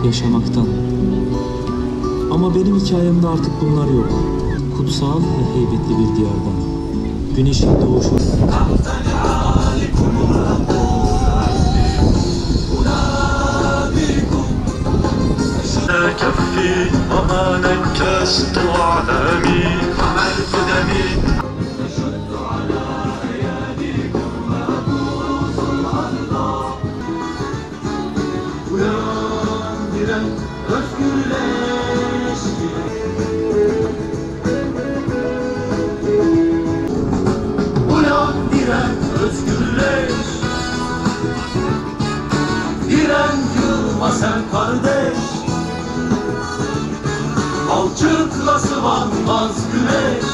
yaşamaktan. Ama benim hikayemde artık bunlar yok. Kutsal ve heybetli bir diyardan. Güneşin doğuşu. كفي وما نكست أعلامي عملت دمي نشد على أياديكم ونبوس الأرض uyan diren özgürleş uyan diren özgürleş diren yılma sen kardeş alçıkla sıvanmaz güneş.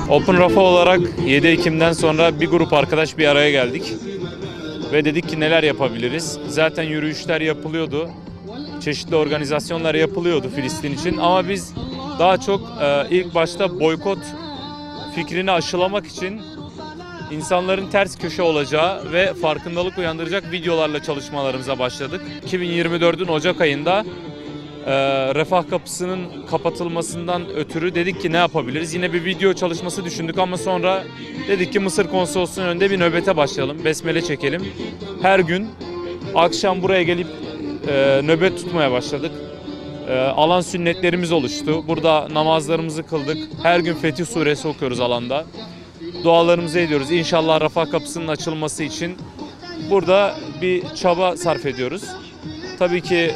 Open Rafa olarak 7 Ekim'den sonra bir grup arkadaş bir araya geldik. Ve dedik ki neler yapabiliriz? Zaten yürüyüşler yapılıyordu. Çeşitli organizasyonlar yapılıyordu Filistin için. Ama biz daha çok ilk başta boykot fikrini aşılamak için insanların ters köşe olacağı ve farkındalık uyandıracak videolarla çalışmalarımıza başladık. 2024'ün Ocak ayında Refah Kapısı'nın kapatılmasından ötürü dedik ki ne yapabiliriz? Yine bir video çalışması düşündük ama sonra dedik ki Mısır Konsolosluğu'nun önünde bir nöbete başlayalım. Besmele çekelim. Her gün akşam buraya gelip nöbet tutmaya başladık. Alan sünnetlerimiz oluştu. Burada namazlarımızı kıldık. Her gün Fetih Suresi okuyoruz alanda. Dualarımızı ediyoruz. İnşallah Refah Kapısı'nın açılması için burada bir çaba sarf ediyoruz. Tabii ki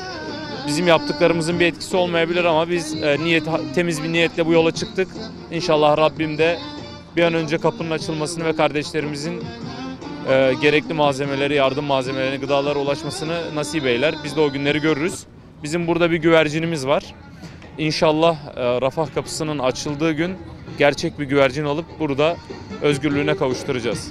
bizim yaptıklarımızın bir etkisi olmayabilir ama biz temiz bir niyetle bu yola çıktık. İnşallah Rabbim de bir an önce kapının açılmasını ve kardeşlerimizin gerekli malzemeleri, yardım malzemelerine, gıdalara ulaşmasını nasip eyler. Biz de o günleri görürüz. Bizim burada bir güvercinimiz var. İnşallah Refah Kapısı'nın açıldığı gün gerçek bir güvercin alıp burada özgürlüğüne kavuşturacağız.